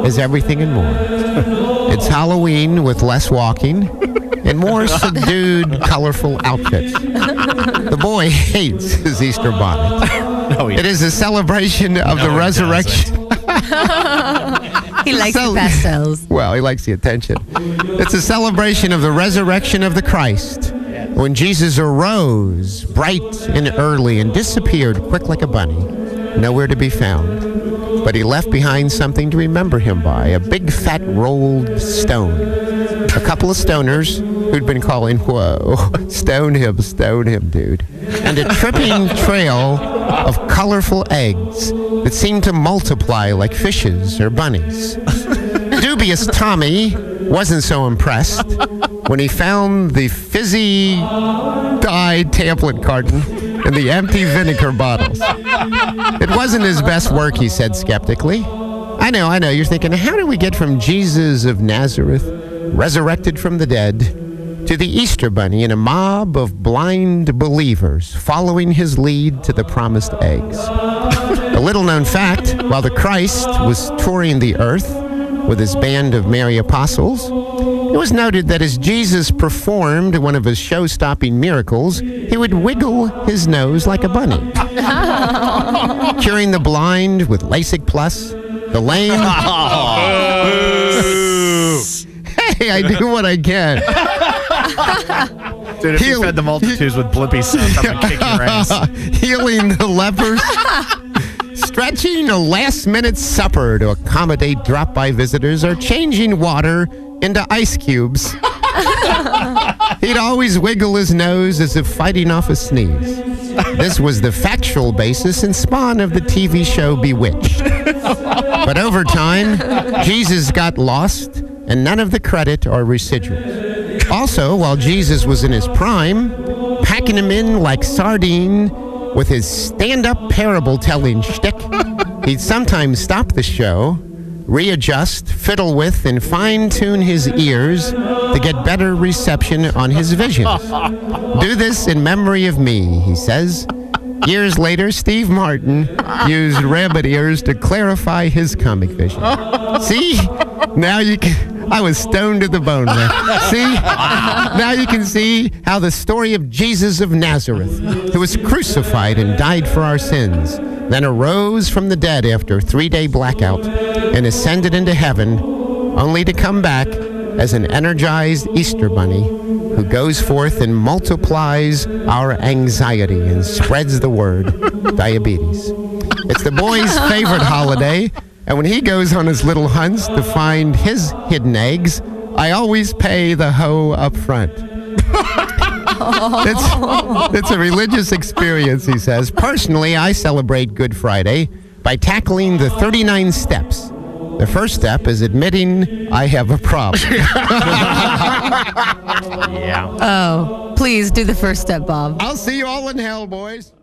is everything and more. It's Halloween with less walking and more subdued, colorful outfits. The boy hates his Easter bonnet. No, it is a celebration of the resurrection. He likes the pastels. Well, he likes the attention. It's a celebration of the resurrection of the Christ. When Jesus arose bright and early and disappeared quick like a bunny, nowhere to be found. But he left behind something to remember him by, a big fat rolled stone. A couple of stoners who'd been calling, whoa, stone him, dude. And a tripping trail of colorful eggs that seemed to multiply like fishes or bunnies. Dubious Tommy wasn't so impressed when he found the fizzy dyed tablet carton and the empty vinegar bottles. It wasn't his best work, he said skeptically. I know. You're thinking, how do we get from Jesus of Nazareth, resurrected from the dead, to the Easter Bunny and a mob of blind believers following his lead to the promised eggs? A little-known fact, while the Christ was touring the earth with his band of merry apostles, it was noted that as Jesus performed one of his show-stopping miracles, he would wiggle his nose like a bunny. Curing the blind with LASIK Plus, the lame... Hey, I do what I can. Dude, if you fed the multitudes with Blippy sauce, I'm going to kick your ass. Healing the lepers. Stretching a last-minute supper to accommodate drop-by visitors, or changing water into ice cubes. He'd always wiggle his nose as if fighting off a sneeze. This was the factual basis and spawn of the TV show Bewitched. But over time, Jesus got lost, and none of the credit or residuals. Also, while Jesus was in his prime, packing him in like sardine with his stand-up parable-telling shtick, he'd sometimes stop the show, readjust, fiddle with, and fine-tune his ears to get better reception on his visions. Do this in memory of me, he says. Years later, Steve Martin used rabbit ears to clarify his comic vision. See? Now you can... I was stoned to the bone there. See? Now you can see how the story of Jesus of Nazareth, who was crucified and died for our sins, then arose from the dead after a 3-day blackout and ascended into heaven, only to come back as an energized Easter bunny who goes forth and multiplies our anxiety and spreads the word, diabetes. It's the boy's favorite holiday, and when he goes on his little hunts to find his hidden eggs, I always pay the hoe up front. It's a religious experience, he says. Personally, I celebrate Good Friday by tackling the 39 steps. The first step is admitting I have a problem. Yeah. Oh, please do the first step, Bob. I'll see you all in hell, boys.